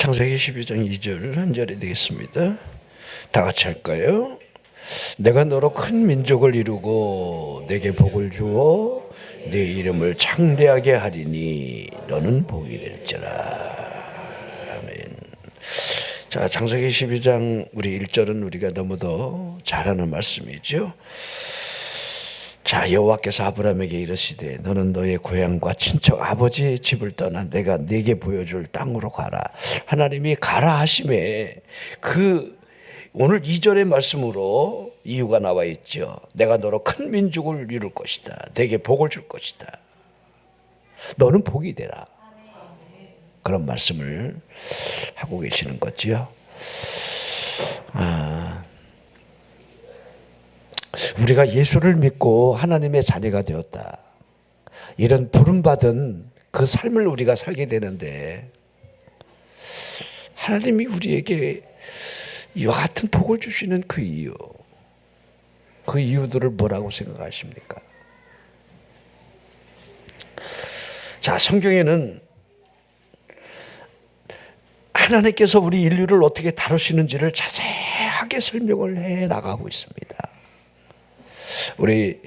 창세기 12장 2절 한 절이 되겠습니다. 다 같이 할까요? 내가 너로 큰 민족을 이루고 내게 복을 주어 네 이름을 창대하게 하리니 너는 복이 될지라. 아멘. 자, 창세기 12장 우리 1절은 우리가 너무도 잘 아는 말씀이죠. 자, 여호와께서 아브라함에게 이르시되 너는 너의 고향과 친척 아버지의 집을 떠나 내가 네게 보여줄 땅으로 가라. 하나님이 가라 하심에 그 오늘 2절의 말씀으로 이유가 나와 있죠. 내가 너로 큰 민족을 이룰 것이다. 네게 복을 줄 것이다. 너는 복이 되라. 그런 말씀을 하고 계시는 거지요. 우리가 예수를 믿고 하나님의 자녀가 되었다. 이런 부름받은 그 삶을 우리가 살게 되는데 하나님이 우리에게 이와 같은 복을 주시는 그 이유들을 뭐라고 생각하십니까? 자, 성경에는 하나님께서 우리 인류를 어떻게 다루시는지를 자세하게 설명을 해 나가고 있습니다. 우리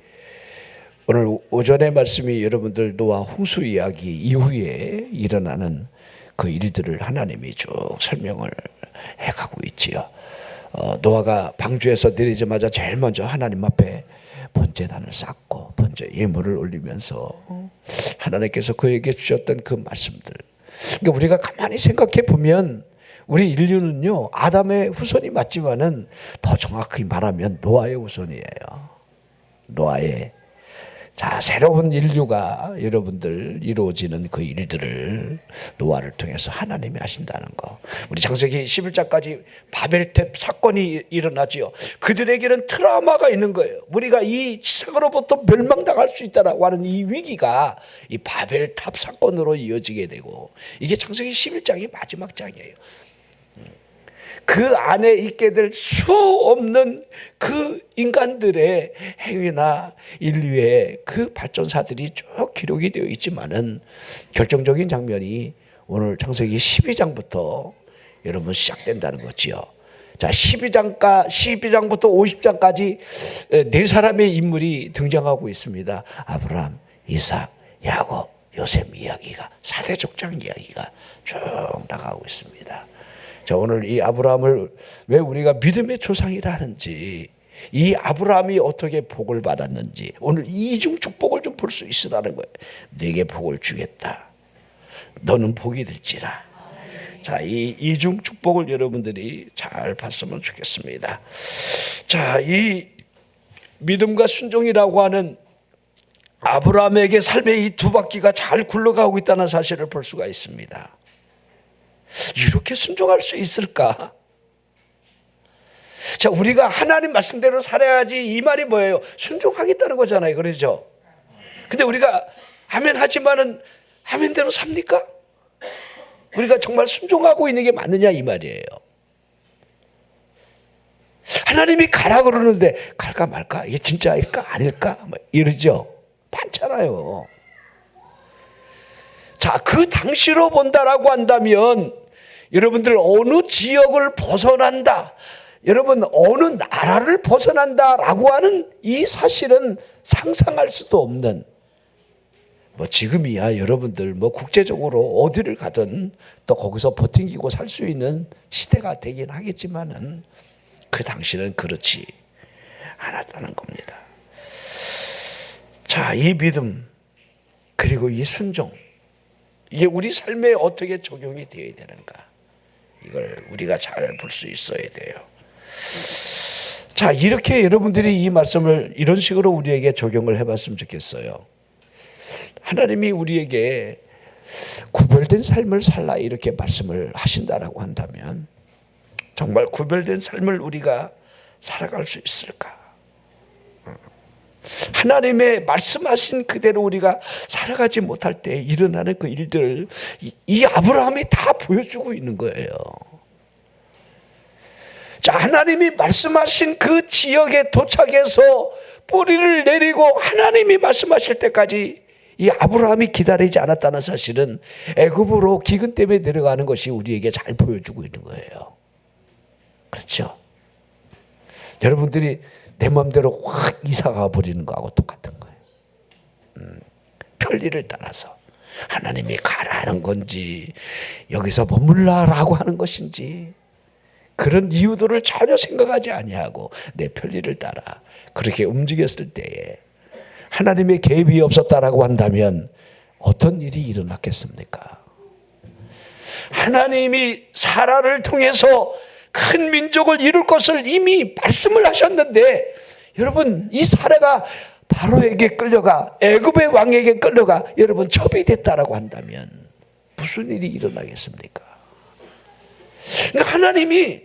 오늘 오전의 말씀이 여러분들 노아 홍수 이야기 이후에 일어나는 그 일들을 하나님이 쭉 설명을 해가고 있지요. 노아가 방주에서 내리자마자 제일 먼저 하나님 앞에 번제단을 쌓고 번제 예물을 올리면서 하나님께서 그에게 주셨던 그 말씀들. 그러니까 우리가 가만히 생각해 보면 우리 인류는요 아담의 후손이 맞지만은 더 정확히 말하면 노아의 후손이에요. 노아의 자 새로운 인류가 여러분들 이루어지는 그 일들을 노아를 통해서 하나님이 하신다는 거. 우리 창세기 11장까지 바벨탑 사건이 일어나지요. 그들에게는 트라우마가 있는 거예요. 우리가 이 지상으로부터 멸망당할 수 있다라고 하는 이 위기가 이 바벨탑 사건으로 이어지게 되고 이게 창세기 11장의 마지막 장이에요. 그 안에 있게 될 수 없는 그 인간들의 행위나 인류의 그 발전사들이 쭉 기록이 되어 있지만은 결정적인 장면이 오늘 창세기 12장부터 여러분 시작된다는 거지요. 자, 12장부터 50장까지 네 사람의 인물이 등장하고 있습니다. 아브라함, 이삭, 야곱, 요셉 이야기가 4대 족장 이야기가 쭉 나가고 있습니다. 자, 오늘 이 아브라함을 왜 우리가 믿음의 조상이라 하는지, 이 아브라함이 어떻게 복을 받았는지 오늘 이중 축복을 좀 볼 수 있으라는 거예요. 네게 복을 주겠다. 너는 복이 될지라. 자, 이 이중 축복을 여러분들이 잘 봤으면 좋겠습니다. 자, 이 믿음과 순종이라고 하는 아브라함에게 삶의 이 두 바퀴가 잘 굴러가고 있다는 사실을 볼 수가 있습니다. 이렇게 순종할 수 있을까? 자, 우리가 하나님 말씀대로 살아야지 이 말이 뭐예요? 순종하겠다는 거잖아요. 그러죠? 근데 우리가 아멘 하지만은 아멘대로 삽니까? 우리가 정말 순종하고 있는 게 맞느냐 이 말이에요. 하나님이 가라 그러는데 갈까 말까? 이게 진짜일까 아닐까? 이러죠? 많잖아요. 자, 그 당시로 본다라고 한다면 여러분들 어느 지역을 벗어난다, 여러분 어느 나라를 벗어난다라고 하는 이 사실은 상상할 수도 없는, 지금이야 여러분들 국제적으로 어디를 가든 또 거기서 버티고 살 수 있는 시대가 되긴 하겠지만은 그 당시는 그렇지 않았다는 겁니다. 자, 이 믿음 그리고 이 순종, 이게 우리 삶에 어떻게 적용이 되어야 되는가, 이걸 우리가 잘 볼 수 있어야 돼요. 자, 이렇게 여러분들이 이 말씀을 이런 식으로 우리에게 적용을 해봤으면 좋겠어요. 하나님이 우리에게 구별된 삶을 살라 이렇게 말씀을 하신다라고 한다면 정말 구별된 삶을 우리가 살아갈 수 있을까? 하나님의 말씀하신 그대로 우리가 살아가지 못할 때 일어나는 그 일들, 이 아브라함이 다 보여주고 있는 거예요. 자, 하나님이 말씀하신 그 지역에 도착해서 뿌리를 내리고 하나님이 말씀하실 때까지 이 아브라함이 기다리지 않았다는 사실은 애굽으로 기근 때문에 내려가는 것이 우리에게 잘 보여주고 있는 거예요. 그렇죠? 여러분들이 내 마음대로 확 이사가 버리는 거하고 똑같은 거예요. 편리를 따라서 하나님이 가라는 건지 여기서 머물라라고 하는 것인지 그런 이유들을 전혀 생각하지 아니하고 내 편리를 따라 그렇게 움직였을 때에 하나님의 개입이 없었다라고 한다면 어떤 일이 일어났겠습니까? 하나님이 사라를 통해서 큰 민족을 이룰 것을 이미 말씀을 하셨는데 여러분 이 사라가 바로에게 끌려가 애굽의 왕에게 끌려가 여러분 첩이 됐다라고 한다면 무슨 일이 일어나겠습니까? 그러니까 하나님이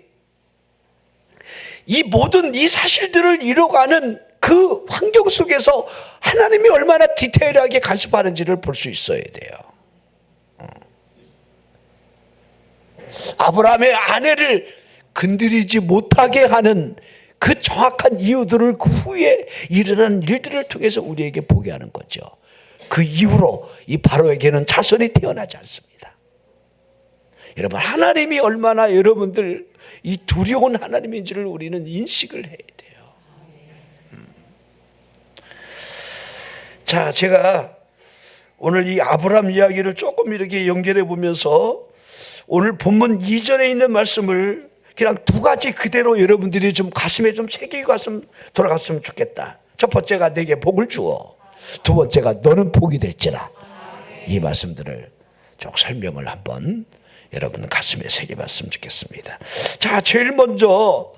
이 모든 이 사실들을 이뤄가는 그 환경 속에서 하나님이 얼마나 디테일하게 간섭하는지를 볼 수 있어야 돼요. 아브라함의 아내를 건드리지 못하게 하는 그 정확한 이유들을 그 후에 일어난 일들을 통해서 우리에게 보게 하는 거죠. 그 이후로 이 바로에게는 자손이 태어나지 않습니다. 여러분 하나님이 얼마나 여러분들 이 두려운 하나님인지를 우리는 인식을 해야 돼요. 자, 제가 오늘 이 아브라함 이야기를 조금 이렇게 연결해 보면서 오늘 본문 이전에 있는 말씀을 그냥 두 가지 그대로 여러분들이 좀 가슴에 좀 새기고 돌아갔으면 좋겠다. 첫 번째가 내게 복을 주어, 두 번째가 너는 복이 될지라. 이 말씀들을 쭉 설명을 한번 여러분 가슴에 새겨봤으면 좋겠습니다. 자, 제일 먼저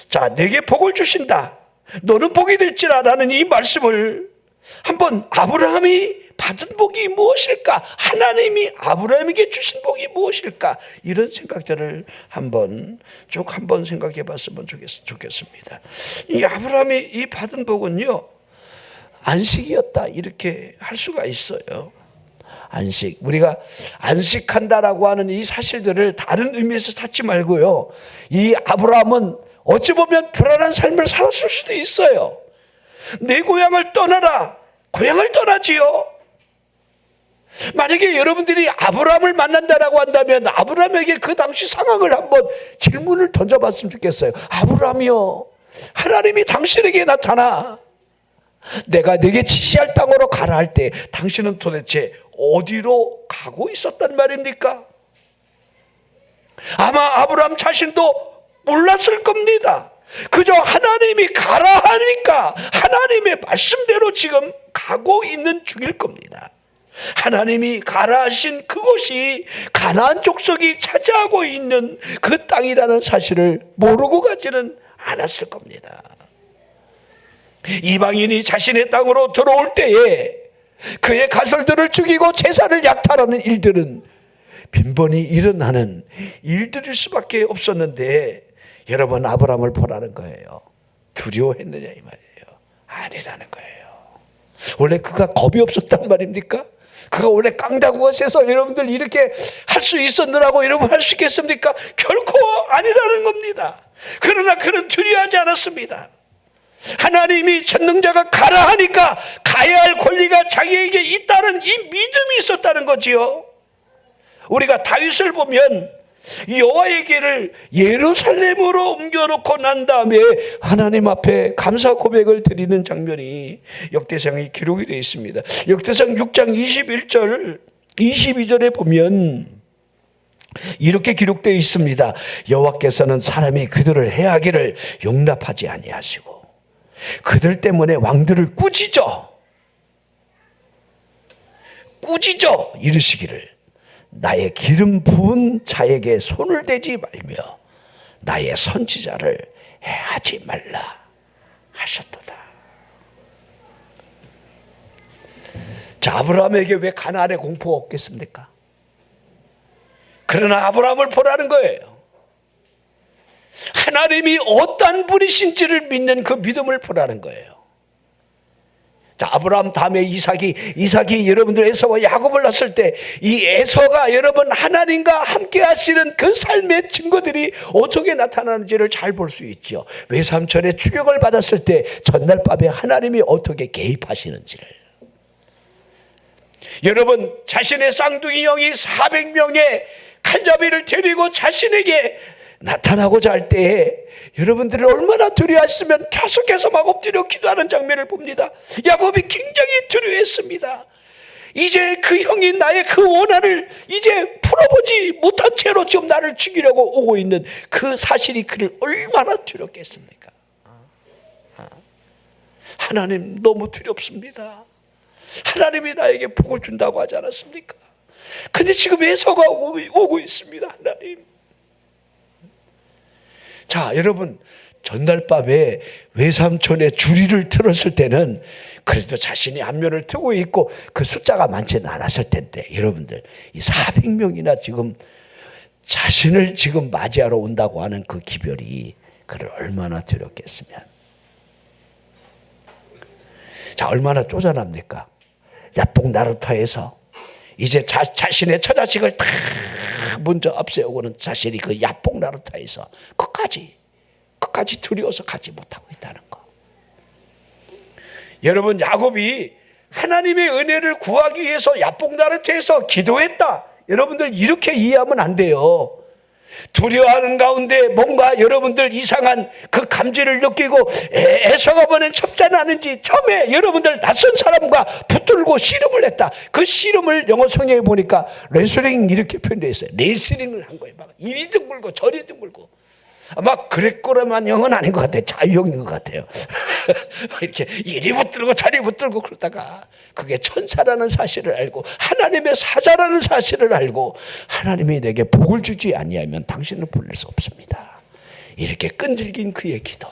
자, 내게 복을 주신다, 너는 복이 될지라 라는 이 말씀을 한번 아브라함이 받은 복이 무엇일까? 하나님이 아브라함에게 주신 복이 무엇일까? 이런 생각들을 한번 생각해 봤으면 좋겠습니다. 이 아브라함이 이 받은 복은요, 안식이었다 이렇게 할 수가 있어요. 안식, 우리가 안식한다라고 하는 이 사실들을 다른 의미에서 찾지 말고요, 이 아브라함은 어찌 보면 불안한 삶을 살았을 수도 있어요. 내 고향을 떠나라, 고향을 떠나지요. 만약에 여러분들이 아브라함을 만난다라고 한다면 아브라함에게 그 당시 상황을 한번 질문을 던져봤으면 좋겠어요. 아브라함이요, 하나님이 당신에게 나타나 내가 네게 지시할 땅으로 가라 할 때 당신은 도대체 어디로 가고 있었단 말입니까? 아마 아브라함 자신도 몰랐을 겁니다. 그저 하나님이 가라 하니까 하나님의 말씀대로 지금 가고 있는 중일 겁니다. 하나님이 가라 하신 그곳이 가나안 족속이 차지하고 있는 그 땅이라는 사실을 모르고 가지는 않았을 겁니다. 이방인이 자신의 땅으로 들어올 때에 그의 가설들을 죽이고 제사를 약탈하는 일들은 빈번히 일어나는 일들일 수밖에 없었는데 여러분 아브라함을 보라는 거예요. 두려워했느냐 이 말이에요. 아니라는 거예요. 원래 그가 겁이 없었단 말입니까? 그가 원래 깡다구가 세서 여러분들 이렇게 할 수 있었느라고 여러분 할 수 있겠습니까? 결코 아니라는 겁니다. 그러나 그는 두려워하지 않았습니다. 하나님이 전능자가 가라 하니까 가야 할 권리가 자기에게 있다는 이 믿음이 있었다는 거지요. 우리가 다윗을 보면 여호와의 길을 예루살렘으로 옮겨놓고 난 다음에 하나님 앞에 감사 고백을 드리는 장면이 역대상에 기록이 되어 있습니다. 역대상 6장 21절 22절에 보면 이렇게 기록되어 있습니다. 여호와께서는 사람이 그들을 해하기를 용납하지 아니하시고 그들 때문에 왕들을 꾸짖어 이르시기를 나의 기름 부은 자에게 손을 대지 말며 나의 선지자를 해하지 말라 하셨도다. 자, 아브라함에게 왜 가나안의 공포가 없겠습니까? 그러나 아브라함을 보라는 거예요. 하나님이 어떤 분이신지를 믿는 그 믿음을 보라는 거예요. 자, 아브라함 다음에 이삭이 여러분들 에서와 야곱을 낳았을 때 이 에서가 여러분 하나님과 함께 하시는 그 삶의 증거들이 어떻게 나타나는지를 잘 볼 수 있죠. 외삼촌의 추격을 받았을 때 전날 밤에 하나님이 어떻게 개입하시는지를 여러분, 자신의 쌍둥이 형이 400명의 칼잡이를 데리고 자신에게 나타나고자 할 때에 여러분들을 얼마나 두려워했으면 계속해서 막 엎드려 기도하는 장면을 봅니다. 야곱이 굉장히 두려워했습니다. 이제 그 형이 나의 그 원한을 이제 풀어보지 못한 채로 지금 나를 죽이려고 오고 있는 그 사실이 그를 얼마나 두렵겠습니까? 하나님, 너무 두렵습니다. 하나님이 나에게 복을 준다고 하지 않았습니까? 근데 지금 에서가 오고 있습니다. 하나님. 자, 여러분, 전날 밤에 외삼촌의 주리를 틀었을 때는 그래도 자신이 안면을 트고 있고 그 숫자가 많지는 않았을 텐데, 여러분들, 이 400명이나 지금 자신을 지금 맞이하러 온다고 하는 그 기별이 그를 얼마나 두렵겠으면. 자, 얼마나 쪼잔합니까? 야뽕 나루터에서 이제 자신의 처자식을 다 먼저 앞세우고는 자신이 그 야뽕 나루터에서 끝까지 두려워서 가지 못하고 있다는 거. 여러분, 야곱이 하나님의 은혜를 구하기 위해서 야뽕 나루터에서 기도했다. 여러분들 이렇게 이해하면 안 돼요. 두려워하는 가운데 뭔가 여러분들 이상한 그 감지를 느끼고 에서가 보낸 첩자는 아는지 처음에 여러분들 낯선 사람과 붙들고 씨름을 했다. 그 씨름을 영어 성경에 보니까 레슬링 이렇게 표현되어 있어요. 레슬링을 한 거예요. 막 이리 둥글고 저리 둥글고. 아마 그레코로만 형은 아닌 것 같아요. 자유형인 것 같아요. 이렇게 이리 붙들고 저리 붙들고 그러다가 그게 천사라는 사실을 알고 하나님의 사자라는 사실을 알고 하나님이 내게 복을 주지 아니하면 당신을 불릴 수 없습니다. 이렇게 끈질긴 그의 기도.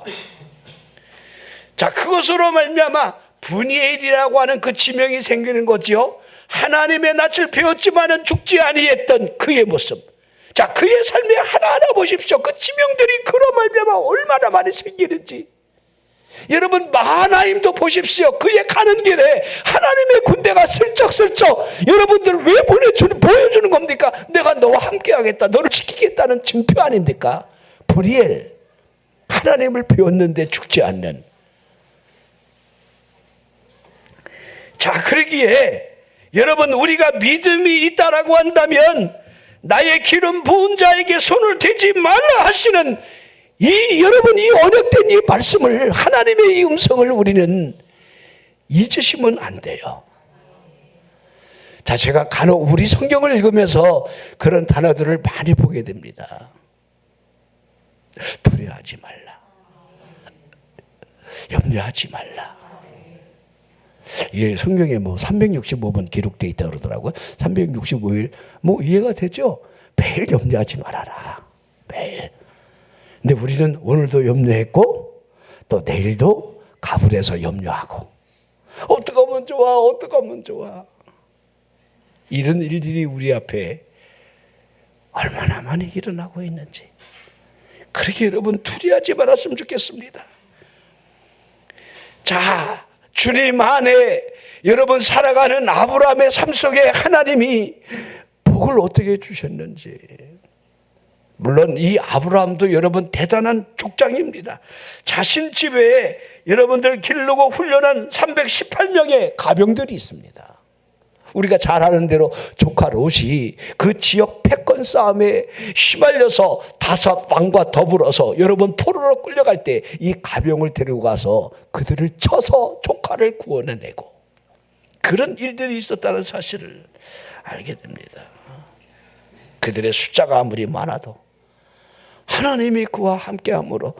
자, 그것으로 말미암아 분이엘이라고 하는 그 지명이 생기는 거지요. 하나님의 낯을 배웠지만은 죽지 아니했던 그의 모습. 자, 그의 삶에 하나하나 보십시오. 그 지명들이 그로 말미암아 얼마나 많이 생기는지. 여러분, 마하나임도 보십시오. 그의 가는 길에 하나님의 군대가 슬쩍슬쩍 여러분들 왜 보여주는 겁니까? 내가 너와 함께 하겠다, 너를 지키겠다는 증표 아닙니까? 브리엘, 하나님을 배웠는데 죽지 않는. 자, 그러기에 여러분, 우리가 믿음이 있다라고 한다면 나의 기름 부은 자에게 손을 대지 말라 하시는 여러분, 이 언약된 이 말씀을, 하나님의 이 음성을 우리는 잊으시면 안 돼요. 자, 제가 간혹 우리 성경을 읽으면서 그런 단어들을 많이 보게 됩니다. 두려워하지 말라, 염려하지 말라. 이게 성경에 뭐 365번 기록되어 있다고 그러더라고요. 365일 뭐 이해가 되죠? 매일 염려하지 말아라, 매일. 근데 우리는 오늘도 염려했고 또 내일도 가불해서 염려하고, 어떻게 하면 좋아, 어떻게 하면 좋아. 이런 일들이 우리 앞에 얼마나 많이 일어나고 있는지. 그렇게 여러분 두려워하지 말았으면 좋겠습니다. 자, 주님 안에 여러분 살아가는 아브라함의 삶 속에 하나님이 복을 어떻게 주셨는지. 물론 이 아브라함도 여러분 대단한 족장입니다. 자신 집에 여러분들 기르고 훈련한 318명의 가병들이 있습니다. 우리가 잘 아는 대로 조카 롯이 그 지역 패권 싸움에 휘말려서 5 왕과 더불어서 여러분 포로로 끌려갈 때 이 가병을 데리고 가서 그들을 쳐서 조카를 구원해내고 그런 일들이 있었다는 사실을 알게 됩니다. 그들의 숫자가 아무리 많아도 하나님이 그와 함께함으로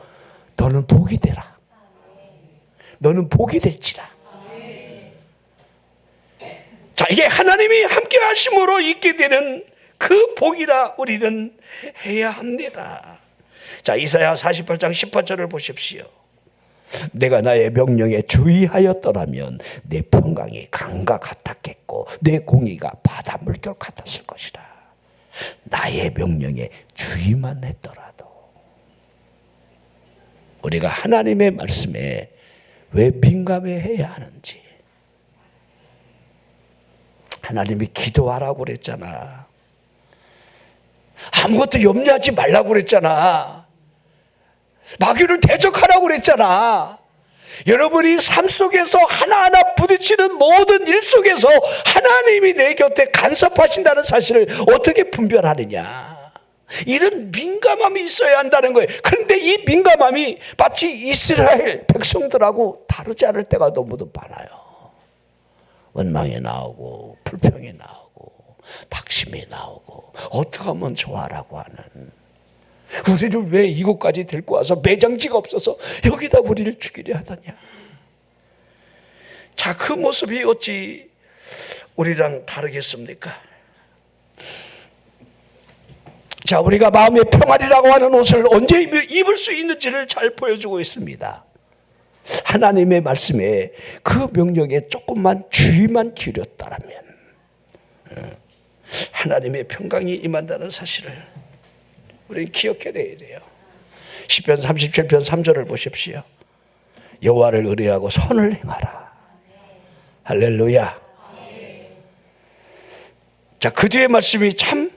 너는 복이 되라, 너는 복이 될지라. 자, 이게 하나님이 함께 하심으로 있게 되는 그 복이라 우리는 해야 합니다. 자, 이사야 48장 18절을 보십시오. 내가 나의 명령에 주의하였더라면 내 평강이 강과 같았겠고 내 공의가 바다 물결 같았을 것이라. 나의 명령에 주의만 했더라도. 우리가 하나님의 말씀에 왜 민감해야 하는지. 하나님이 기도하라고 그랬잖아. 아무것도 염려하지 말라고 그랬잖아. 마귀를 대적하라고 그랬잖아. 여러분이 삶 속에서 하나하나 부딪히는 모든 일 속에서 하나님이 내 곁에 간섭하신다는 사실을 어떻게 분별하느냐. 이런 민감함이 있어야 한다는 거예요. 그런데 이 민감함이 마치 이스라엘 백성들하고 다르지 않을 때가 너무도 많아요. 원망이 나오고 불평이 나오고 낙심이 나오고 어떻게 하면 좋아라고 하는, 우리를 왜 이곳까지 데리고 와서 매장지가 없어서 여기다 우리를 죽이려 하더냐. 자, 그 모습이 어찌 우리랑 다르겠습니까? 자, 우리가 마음의 평안이라고 하는 옷을 언제 입을 수 있는지를 잘 보여주고 있습니다. 하나님의 말씀에 그 명령에 조금만 주의만 기울였다라면 하나님의 평강이 임한다는 사실을 우리는 기억해내야 돼요. 시편 37편 3절을 보십시오. 여호와를 의뢰하고 선을 행하라. 할렐루야. 자, 그 뒤에 말씀이 참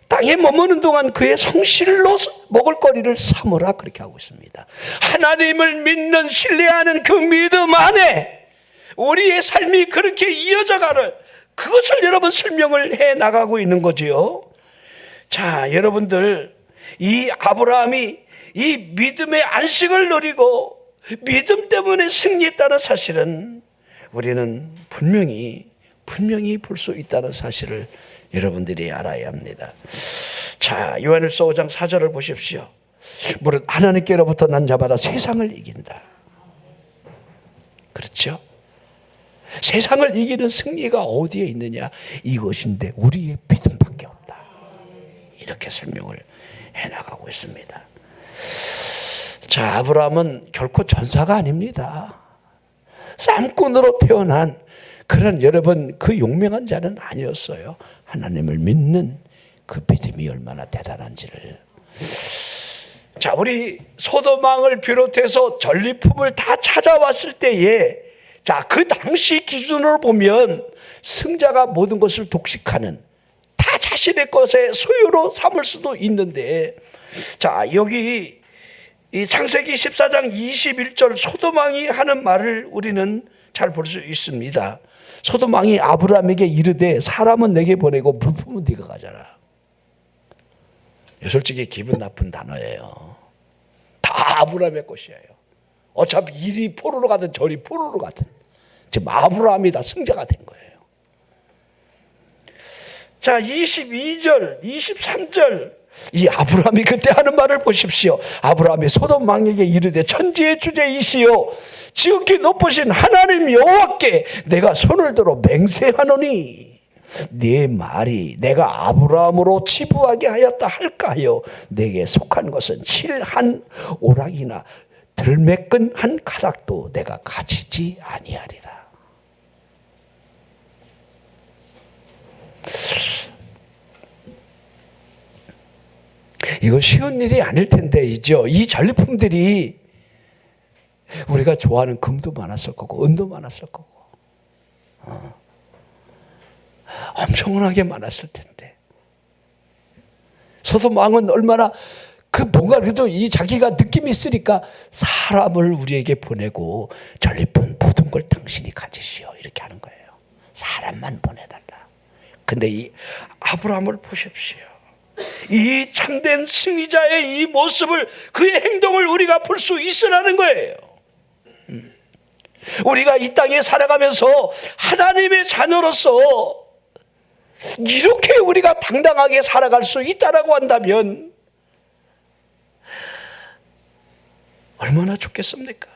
땅에 머무는 동안 그의 성실로 먹을거리를 삼으라, 그렇게 하고 있습니다. 하나님을 믿는, 신뢰하는 그 믿음 안에 우리의 삶이 그렇게 이어져 가는, 그것을 여러분 설명을 해 나가고 있는 거지요. 자, 여러분들, 이 아브라함이 이 믿음의 안식을 누리고 믿음 때문에 승리했다는 사실은 우리는 분명히 볼 수 있다는 사실을 여러분들이 알아야 합니다. 자, 요한일서 5장 4절을 보십시오. 무릇 하나님께로부터 난 자마다 세상을 이긴다. 그렇죠? 세상을 이기는 승리가 어디에 있느냐? 이것인데 우리의 믿음밖에 없다. 이렇게 설명을 해나가고 있습니다. 자, 아브라함은 결코 전사가 아닙니다. 쌈꾼으로 태어난 그런, 여러분, 그 용맹한 자는 아니었어요. 하나님을 믿는 그 믿음이 얼마나 대단한지를. 자, 우리 소돔왕을 비롯해서 전리품을 다 찾아왔을 때에, 자, 그 당시 기준으로 보면 승자가 모든 것을 독식하는, 다 자신의 것의 소유로 삼을 수도 있는데, 자, 여기 이 창세기 14장 21절 소돔왕이 하는 말을 우리는 잘 볼 수 있습니다. 소돔왕이 아브라함에게 이르되 사람은 내게 보내고 물품은 네가 가져라. 솔직히 기분 나쁜 단어예요. 다 아브라함의 것이에요. 어차피 이리 포로로 가든 저리 포로로 가든 지금 아브라함이 다 승자가 된 거예요. 자, 22절 23절 이 아브라함이 그때 하는 말을 보십시오. 아브라함이 소돔 왕에게 이르되 천지의 주제이시여 지극히 높으신 하나님 여호와께 내가 손을 들어 맹세하노니 네 말이 내가 아브라함으로 치부하게 하였다 할까요? 내게 속한 것은 칠 한 오락이나 들매끈 한 가닥도 내가 가지지 아니하리라. 이거 쉬운 일이 아닐 텐데이죠. 이 전리품들이 우리가 좋아하는 금도 많았을 거고 은도 많았을 거고 엄청나게 많았을 텐데, 소돔 왕은 얼마나 뭔가 그래도 이 자기가 느낌이 있으니까 사람을 우리에게 보내고 전리품 모든 걸 당신이 가지시오 이렇게 하는 거예요. 사람만 보내달라. 근데 이 아브라함을 보십시오. 이 참된 승리자의 이 모습을, 그의 행동을 우리가 볼 수 있으라는 거예요. 우리가 이 땅에 살아가면서 하나님의 자녀로서 이렇게 우리가 당당하게 살아갈 수 있다라고 한다면 얼마나 좋겠습니까?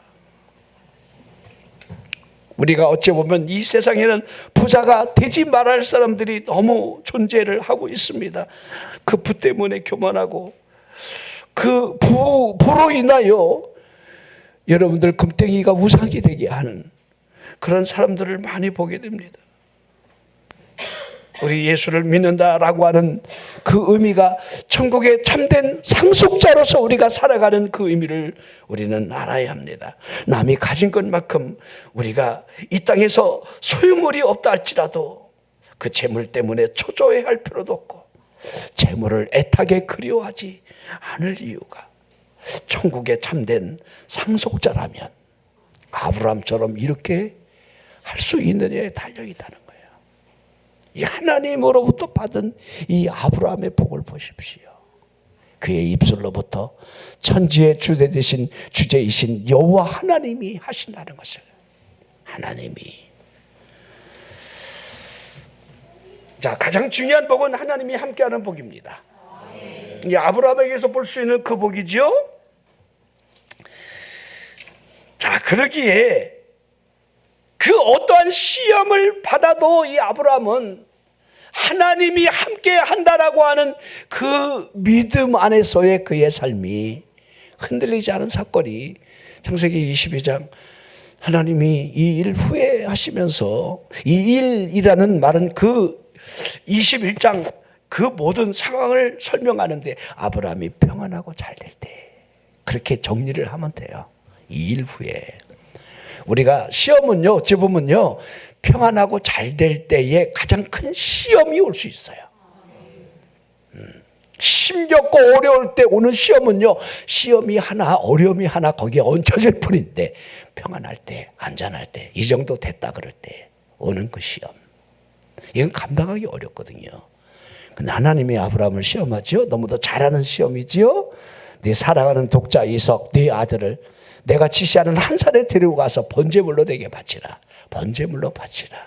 우리가 어찌 보면 이 세상에는 부자가 되지 말할 사람들이 너무 존재를 하고 있습니다. 그 부 때문에 교만하고 그 부로 인하여 여러분들 금덩이가 우상이 되게 하는 그런 사람들을 많이 보게 됩니다. 우리 예수를 믿는다라고 하는 그 의미가 천국의 참된 상속자로서 우리가 살아가는 그 의미를 우리는 알아야 합니다. 남이 가진 것만큼 우리가 이 땅에서 소유물이 없다 할지라도 그 재물 때문에 초조해할 필요도 없고 재물을 애타게 그리워하지 않을 이유가, 천국의 참된 상속자라면 아브라함처럼 이렇게 할 수 있느냐에 달려있다는 거예요. 이 하나님으로부터 받은 이 아브라함의 복을 보십시오. 그의 입술로부터 천지의 주제이신 여호와 하나님이 하신다는 것을. 하나님이. 자, 가장 중요한 복은 하나님이 함께하는 복입니다. 이 아브라함에게서 볼 수 있는 그 복이죠. 자, 그러기에 그 어떠한 시험을 받아도 이 아브라함은 하나님이 함께 한다라고 하는 그 믿음 안에서의 그의 삶이 흔들리지 않은 사건이 창세기 22장 하나님이 이 일 후회하시면서 이 일이라는 말은 그 21장 그 모든 상황을 설명하는데 아브라함이 평안하고 잘 될 때 그렇게 정리를 하면 돼요. 이 일 후에 우리가 시험은요, 어찌 보면요, 평안하고 잘 될 때에 가장 큰 시험이 올 수 있어요. 힘겹고 어려울 때 오는 시험은요, 시험이 하나, 어려움이 하나 거기에 얹혀질 뿐인데 평안할 때, 안전할 때, 이 정도 됐다 그럴 때 오는 그 시험, 이건 감당하기 어렵거든요. 근데 하나님이 아브라함을 시험하죠. 너무도 잘하는 시험이지요. 네 사랑하는 독자 이석, 네 아들을 내가 지시하는 한 산에 데리고 가서 번제물로 내게 바치라. 번제물로 바치라.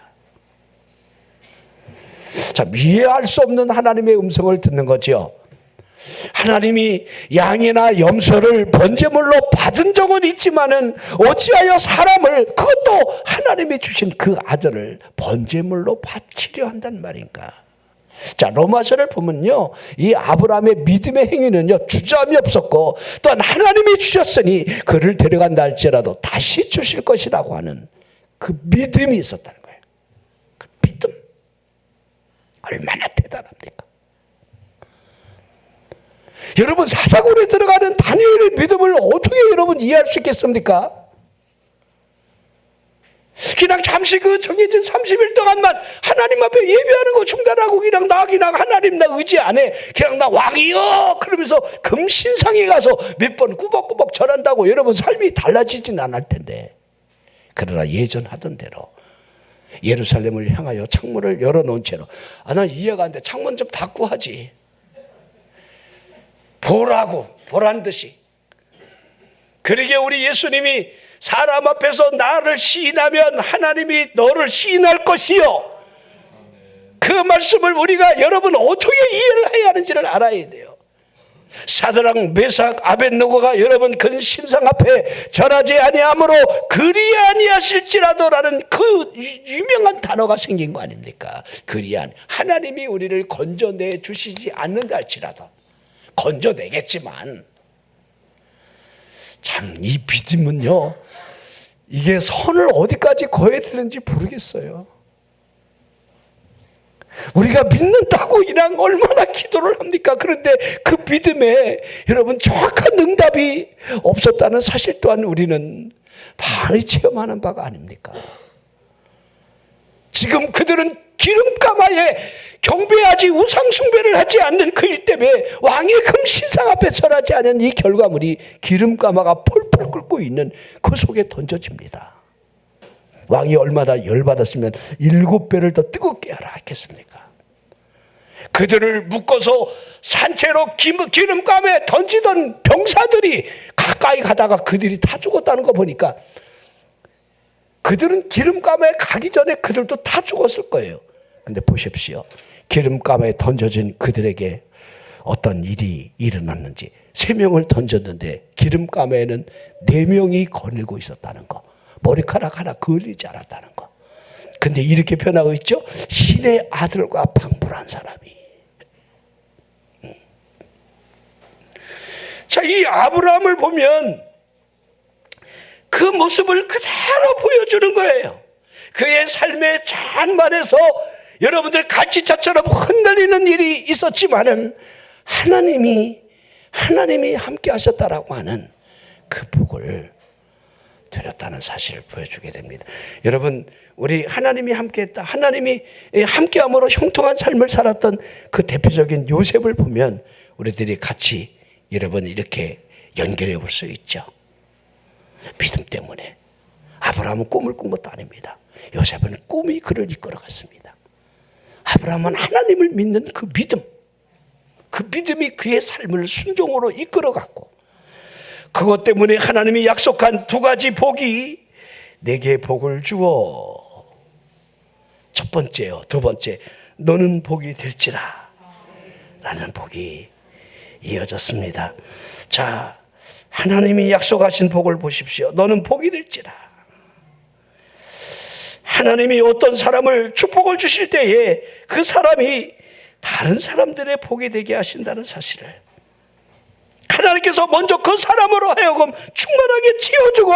자, 이해할 수 없는 하나님의 음성을 듣는 거죠. 하나님이 양이나 염소를 번제물로 받은 적은 있지만은 어찌하여 사람을, 그것도 하나님이 주신 그 아들을 번제물로 바치려 한단 말인가. 자, 로마서를 보면요, 이 아브라함의 믿음의 행위는요, 주저함이 없었고 또한 하나님이 주셨으니 그를 데려간다 할지라도 다시 주실 것이라고 하는 그 믿음이 있었다는 거예요. 그 믿음 얼마나 대단합니까? 여러분, 사자굴에 들어가는 다니엘의 믿음을 어떻게 여러분 이해할 수 있겠습니까? 그냥 잠시 그 정해진 30일 동안만 하나님 앞에 예배하는 거 중단하고 그냥 하나님 나 의지 안 해. 그냥 나 왕이여 그러면서 금신상에 가서 몇 번 꾸벅꾸벅 절한다고 여러분 삶이 달라지진 않을 텐데. 그러나 예전 하던 대로 예루살렘을 향하여 창문을 열어놓은 채로, 난 이해가 안 돼. 창문 좀 닫고 하지. 보란 듯이. 그러기에 우리 예수님이 사람 앞에서 나를 시인하면 하나님이 너를 시인할 것이요. 그 말씀을 우리가 여러분 어떻게 이해를 해야 하는지를 알아야 돼요. 사드락 메삭 아벳느고가 여러분 그 신상 앞에 절하지 아니하므로 그리 아니하실지라도라는 그 유명한 단어가 생긴 거 아닙니까? 그리 아니, 하나님이 우리를 건져내 주시지 않는다 할지라도 건져내겠지만, 참 이 믿음은요, 이게 선을 어디까지 거해야 되는지 모르겠어요. 우리가 믿는다고 그냥 얼마나 기도를 합니까? 그런데 그 믿음에 여러분 정확한 응답이 없었다는 사실 또한 우리는 많이 체험하는 바가 아닙니까? 지금 그들은 기름가마에 경배하지 우상 숭배를 하지 않는 그 일 때문에 왕의 금신상 앞에 절하지 않은 이 결과물이 기름가마가 펄펄 끓고 있는 그 속에 던져집니다. 왕이 얼마나 열받았으면 7배를 더 뜨겁게 하라 했겠습니까? 그들을 묶어서 산채로 기름감에 던지던 병사들이 가까이 가다가 그들이 다 죽었다는 거 보니까 그들은 기름감에 가기 전에 그들도 다 죽었을 거예요. 근데 보십시오. 기름감에 던져진 그들에게 어떤 일이 일어났는지. 3명을 던졌는데 기름감에는 4명이 거닐고 있었다는 거. 머리카락 하나 걸리지 않았다는 거. 근데 이렇게 변하고 있죠. 신의 아들과 방불한 사람이. 자, 이 아브라함을 보면 그 모습을 그대로 보여주는 거예요. 그의 삶의 잔만에서 여러분들 갈치차처럼 흔들리는 일이 있었지만은 하나님이 함께 하셨다라고 하는 그 복을 드렸다는 사실을 보여주게 됩니다. 여러분, 우리 하나님이 함께했다, 하나님이 함께함으로 형통한 삶을 살았던 그 대표적인 요셉을 보면 우리들이 같이 여러분 이렇게 연결해 볼 수 있죠. 믿음 때문에. 아브라함은 꿈을 꾼 것도 아닙니다. 요셉은 꿈이 그를 이끌어갔습니다. 아브라함은 하나님을 믿는 그 믿음이 그의 삶을 순종으로 이끌어갔고, 그것 때문에 하나님이 약속한 두 가지 복이 내게 복을 주어. 첫 번째요. 두 번째, 너는 복이 될지라 라는 복이 이어졌습니다. 자, 하나님이 약속하신 복을 보십시오. 너는 복이 될지라. 하나님이 어떤 사람을 축복을 주실 때에 그 사람이 다른 사람들의 복이 되게 하신다는 사실을, 하나님께서 먼저 그 사람으로 하여금 충만하게 채워주고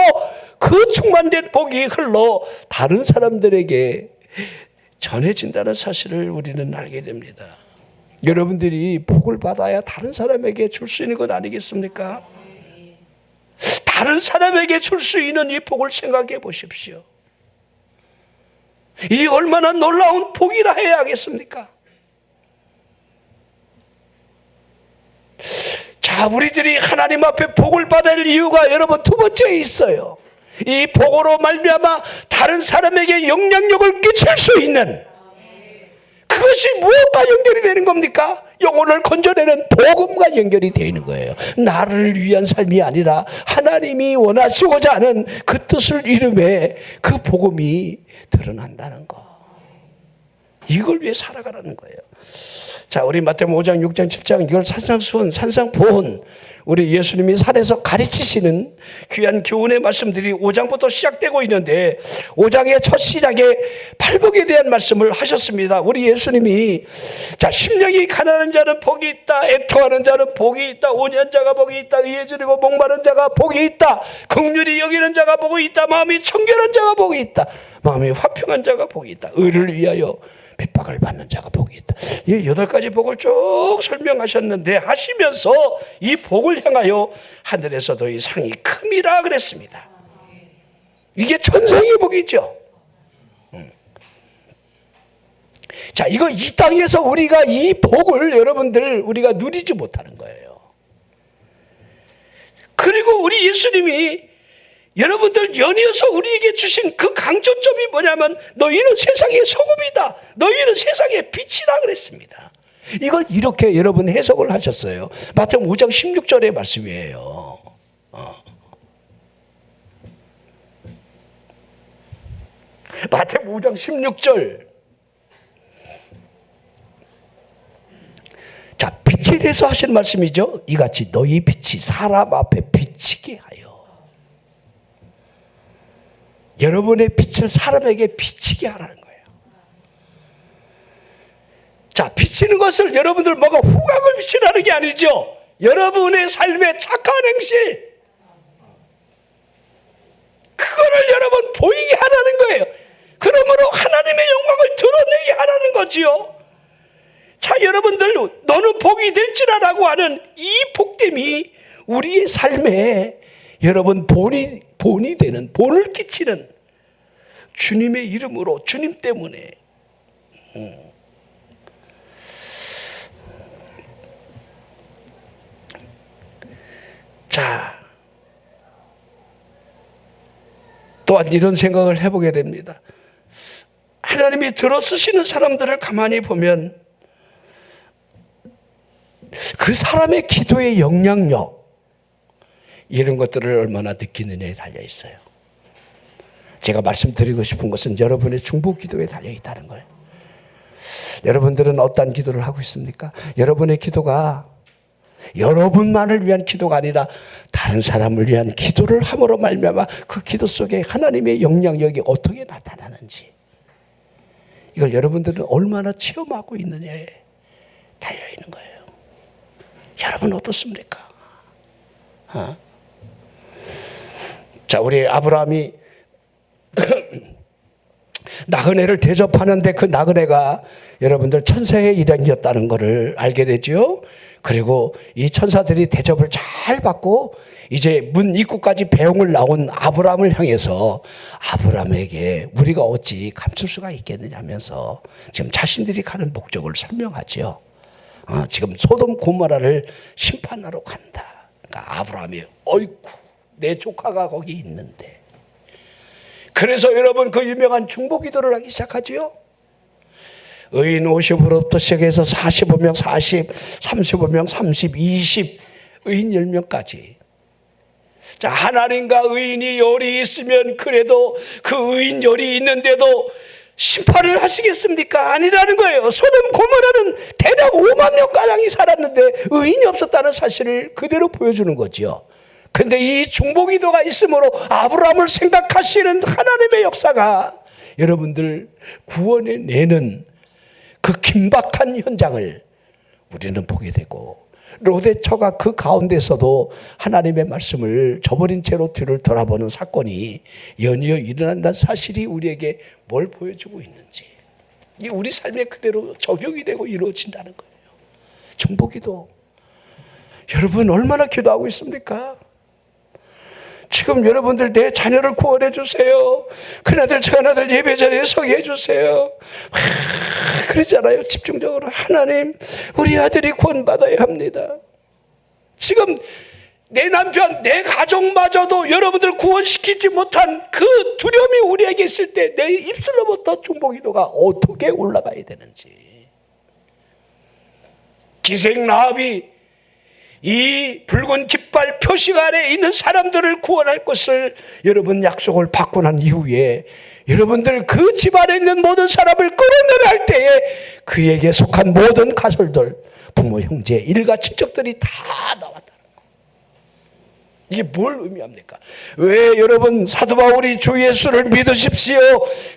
그 충만된 복이 흘러 다른 사람들에게 전해진다는 사실을 우리는 알게 됩니다. 여러분들이 복을 받아야 다른 사람에게 줄 수 있는 것 아니겠습니까? 다른 사람에게 줄 수 있는 이 복을 생각해 보십시오. 이 얼마나 놀라운 복이라 해야 하겠습니까? 자, 우리들이 하나님 앞에 복을 받을 이유가 여러분 두 번째에 있어요. 이 복으로 말미암아 다른 사람에게 영향력을 끼칠 수 있는, 그것이 무엇과 연결이 되는 겁니까? 영혼을 건져내는 복음과 연결이 되어 있는 거예요. 나를 위한 삶이 아니라 하나님이 원하시고자 하는 그 뜻을 이루매 그 복음이 드러난다는 거. 이걸 위해 살아가라는 거예요. 자, 우리 마태복음 5장, 6장, 7장 이걸 산상수훈, 산상보훈, 우리 예수님이 산에서 가르치시는 귀한 교훈의 말씀들이 5장부터 시작되고 있는데, 5장의 첫 시작에 팔복에 대한 말씀을 하셨습니다. 우리 예수님이, 자, 심령이 가난한 자는 복이 있다, 애통하는 자는 복이 있다, 온유한 자가 복이 있다, 의에 지르고 목마른 자가 복이 있다, 긍휼히 여기는 자가 복이 있다, 마음이 청결한 자가 복이 있다, 마음이 화평한 자가 복이 있다, 의를 위하여 핍박을 받는 자가 복이 있다. 이 8가지 복을 쭉 설명하셨는데, 하시면서 이 복을 향하여 하늘에서도 이 상이 큼이라 그랬습니다. 이게 천상의 복이죠. 자, 이거 이 땅에서 우리가 이 복을 여러분들 우리가 누리지 못하는 거예요. 그리고 우리 예수님이 여러분들 연이어서 우리에게 주신 그 강조점이 뭐냐면, 너희는 세상의 소금이다, 너희는 세상의 빛이다 그랬습니다. 이걸 이렇게 여러분 해석을 하셨어요. 마태복음 5장 16절의 말씀이에요. 마태복음 5장 16절. 자, 빛에 대해서 하신 말씀이죠. 이같이 너희 빛이 사람 앞에 비치게 하여. 여러분의 빛을 사람에게 비치게 하라는 거예요. 자, 비치는 것을 여러분들 뭐가 후각을 비치라는 게 아니죠. 여러분의 삶의 착한 행실, 그거를 여러분 보이게 하라는 거예요. 그러므로 하나님의 영광을 드러내게 하라는 거지요. 자, 여러분들, 너는 복이 될지라라고 하는 이 복됨이 우리의 삶에 여러분 본이 되는, 본을 끼치는, 주님의 이름으로, 주님 때문에. 자, 또한 이런 생각을 해보게 됩니다. 하나님이 들어 쓰시는 사람들을 가만히 보면 그 사람의 기도의 영향력, 이런 것들을 얼마나 느끼느냐에 달려 있어요. 제가 말씀드리고 싶은 것은 여러분의 중보 기도에 달려 있다는 거예요. 여러분들은 어떤 기도를 하고 있습니까? 여러분의 기도가 여러분만을 위한 기도가 아니라 다른 사람을 위한 기도를 함으로 말미암아 그 기도 속에 하나님의 영향력이 어떻게 나타나는지, 이걸 여러분들은 얼마나 체험하고 있느냐에 달려 있는 거예요. 여러분 어떻습니까? 자, 우리 아브라함이 나그네를 대접하는데 그 나그네가 여러분들 천사의 일행이었다는 것을 알게 되죠. 그리고 이 천사들이 대접을 잘 받고 이제 문 입구까지 배웅을 나온 아브라함을 향해서 아브라함에게 우리가 어찌 감출 수가 있겠느냐 하면서 지금 자신들이 가는 목적을 설명하죠. 지금 소돔 고모라를 심판하러 간다. 그러니까 아브라함이 어이쿠, 내 조카가 거기 있는데 그래서 여러분 그 유명한 중보기도를 하기 시작하지요. 의인 50으로부터 시작해서 45명, 40, 35명, 30, 20, 의인 10명까지. 자, 하나님과 의인이 열이 있으면 그래도 그 의인 열이 있는데도 심판을 하시겠습니까? 아니라는 거예요. 소돔 고모라는 대략 5만 명가량이 살았는데 의인이 없었다는 사실을 그대로 보여주는 거지요. 그런데 이 중보기도가 있으므로 아브라함을 생각하시는 하나님의 역사가 여러분들 구원해 내는 그 긴박한 현장을 우리는 보게 되고, 롯의 그 가운데서도 하나님의 말씀을 저버린 채로 뒤를 돌아보는 사건이 연이어 일어난다는 사실이 우리에게 뭘 보여주고 있는지, 이게 우리 삶에 그대로 적용이 되고 이루어진다는 거예요. 중보기도. 여러분 얼마나 기도하고 있습니까? 지금 여러분들 내 자녀를 구원해 주세요. 큰아들 작은아들 예배 자리에 서게 해주세요. 그러잖아요. 집중적으로 하나님 우리 아들이 구원받아야 합니다. 지금 내 남편 내 가족마저도 여러분들 구원시키지 못한 그 두려움이 우리에게 있을 때 내 입술로부터 중보기도가 어떻게 올라가야 되는지. 기생라합이 이 붉은 깃발 표식 아래 있는 사람들을 구원할 것을 여러분 약속을 받고 난 이후에 여러분들 그 집안에 있는 모든 사람을 끌어내려 할 때에 그에게 속한 모든 가설들, 부모, 형제, 일가, 친척들이 다 나왔다는 거. 이게 뭘 의미합니까? 왜 여러분 사도 바울이 주 예수를 믿으십시오.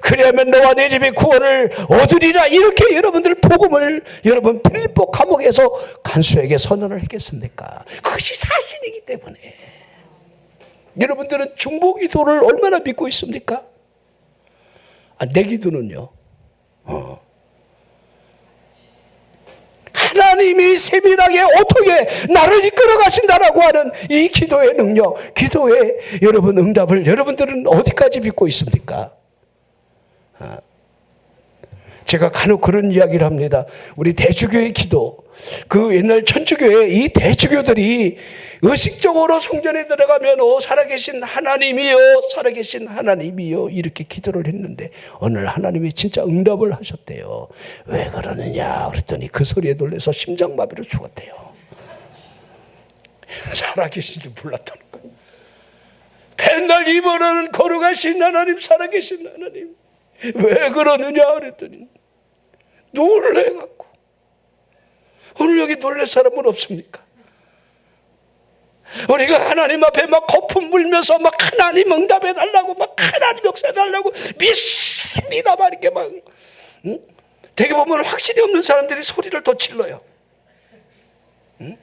그리하면 너와 내 집이 구원을 얻으리라. 이렇게 여러분들 복음을 여러분 빌립보 감옥에서 간수에게 선언을 했겠습니까? 그것이 사실이기 때문에. 여러분들은 중보기도를 얼마나 믿고 있습니까? 내 기도는요. 하나님이 세밀하게 어떻게 나를 이끌어 가신다라고 하는 이 기도의 능력, 기도의 여러분 응답을 여러분들은 어디까지 믿고 있습니까? 제가 간혹 그런 이야기를 합니다. 우리 대주교의 기도, 그 옛날 천주교의 이 대주교들이 의식적으로 성전에 들어가면 살아계신 하나님이요, 살아계신 하나님이요 이렇게 기도를 했는데 어느 날 하나님이 진짜 응답을 하셨대요. 왜 그러느냐 그랬더니 그 소리에 놀라서 심장마비로 죽었대요. 살아계신 줄 몰랐다는 거예요. 맨날 입으로는 거룩하신 하나님, 살아계신 하나님, 왜 그러느냐 그랬더니 놀래갖고. 오늘 여기 놀랄 사람은 없습니까? 우리가 하나님 앞에 막 거품 불면서 막 하나님 응답해 달라고, 막 하나님 역사해 달라고 믿습니다 막 이렇게 막, 응? 되게 보면 확신이 없는 사람들이 소리를 더 질러요. 응?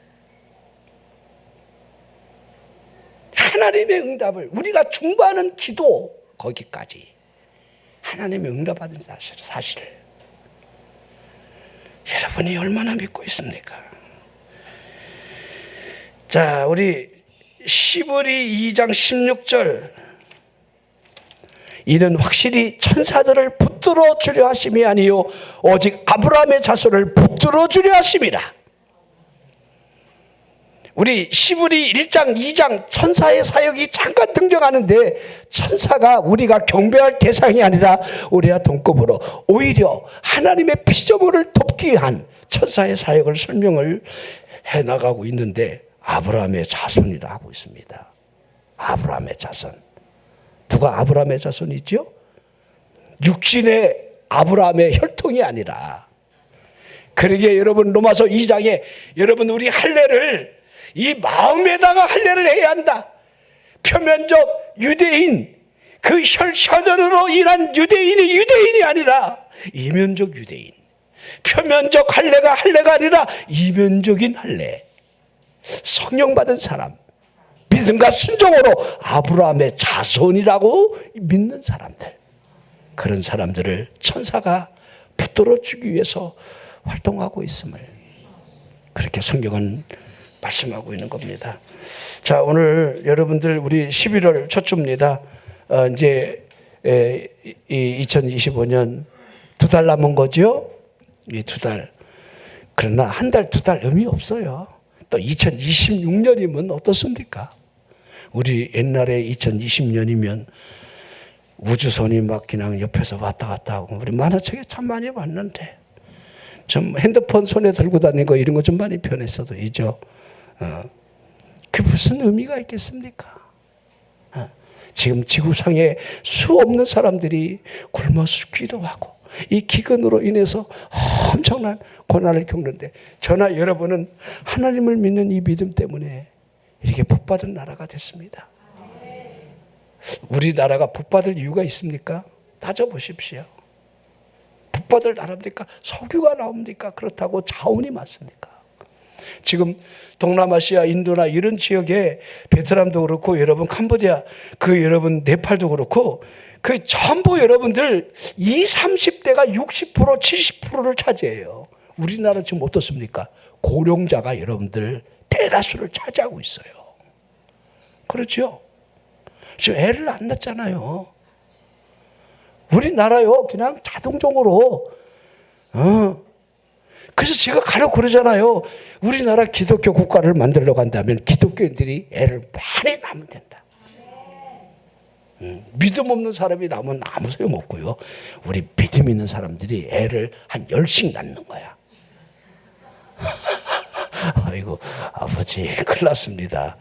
하나님의 응답을 우리가 중보하는 기도, 거기까지 하나님의 응답받은 사실을 여러분이 얼마나 믿고 있습니까? 자, 우리 시브리 2장 16절, 이는 확실히 천사들을 붙들어 주려 하심이 아니요 오직 아브라함의 자손을 붙들어 주려 하심이라. 우리 시브리 1장 2장 천사의 사역이 잠깐 등장하는데 천사가 우리가 경배할 대상이 아니라 우리와 동급으로 오히려 하나님의 피조물을 돕기 위한 천사의 사역을 설명을 해나가고 있는데 아브라함의 자손이라 하고 있습니다. 아브라함의 자손. 누가 아브라함의 자손이죠? 육신의 아브라함의 혈통이 아니라. 그러기에 여러분 로마서 2장에 여러분 우리 할례를 이 마음에다가 할례를 해야 한다. 표면적 유대인, 그 혈전으로 인한 유대인이 아니라 이면적 유대인. 표면적 할례가 아니라 이면적인 할례. 성령 받은 사람, 믿음과 순종으로 아브라함의 자손이라고 믿는 사람들, 그런 사람들을 천사가 붙들어 주기 위해서 활동하고 있음을 그렇게 성경은 말씀하고 있는 겁니다. 자, 오늘 여러분들 우리 11월 첫 주입니다. 이제 2025년 2달 남은 거죠. 이 2달. 그러나 한 달, 2달 의미 없어요. 또 2026년이면 어떻습니까? 우리 옛날에 2020년이면 우주선이 막 그냥 옆에서 왔다 갔다 하고 우리 만화책에 참 많이 봤는데 좀 핸드폰 손에 들고 다니는 거 이런 거 좀 많이 변했어도 이죠. 그 무슨 의미가 있겠습니까? 지금 지구상에 수 없는 사람들이 굶어 죽기도 하고 이 기근으로 인해서 엄청난 고난을 겪는데 저나 여러분은 하나님을 믿는 이 믿음 때문에 이렇게 복받은 나라가 됐습니다. 우리나라가 복받을 이유가 있습니까? 따져보십시오. 복받을 나라입니까? 석유가 나옵니까? 그렇다고 자원이 많습니까? 지금 동남아시아, 인도나 이런 지역에 베트남도 그렇고 여러분 캄보디아, 그 여러분 네팔도 그렇고 그 전부 여러분들 20, 30대가 60%, 70%를 차지해요. 우리나라 지금 어떻습니까? 고령자가 여러분들 대다수를 차지하고 있어요. 그렇죠? 지금 애를 안 낳잖아요. 우리나라요 그냥 자동적으로 그래서 제가 간혹 그러잖아요. 우리나라 기독교 국가를 만들려고 한다면 기독교인들이 애를 많이 낳으면 된다. 믿음 없는 사람이 낳으면 아무 소용없고요. 우리 믿음 있는 사람들이 애를 한 10씩 낳는 거야. 아이고 아버지 큰일 났습니다.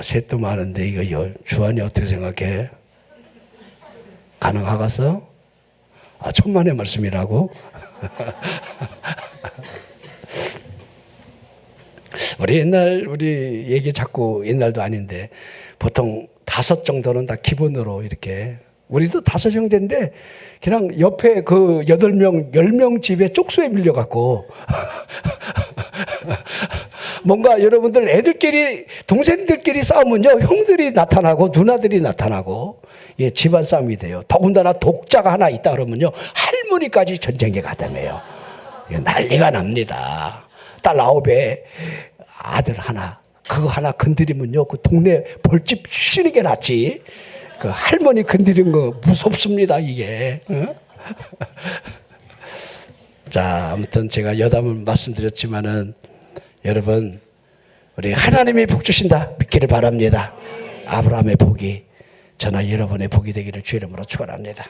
셋도 많은데 이거 주한이 어떻게 생각해? 가능하겠어? 천만의 말씀이라고? 우리 얘기 자꾸 옛날도 아닌데 보통 5 정도는 다 기본으로 이렇게 우리도 5 형제인데 그냥 옆에 그 8명, 10명 집에 쪽수에 밀려갖고 뭔가 여러분들 애들끼리 동생들끼리 싸우면요 형들이 나타나고 누나들이 나타나고 예, 집안 싸움이 돼요. 더군다나 독자가 하나 있다 그러면요 할머니까지 전쟁에 가담해요. 난리가 납니다. 딸 9에 아들 하나 그거 하나 건드리면요 그 동네 벌집 쉬는 게 낫지 그 할머니 건드리는 거 무섭습니다 이게. 자 아무튼 제가 여담을 말씀드렸지만은 여러분 우리 하나님이 복 주신다 믿기를 바랍니다. 아브라함의 복이 저나 여러분의 복이 되기를 주의 이름으로 축원합니다.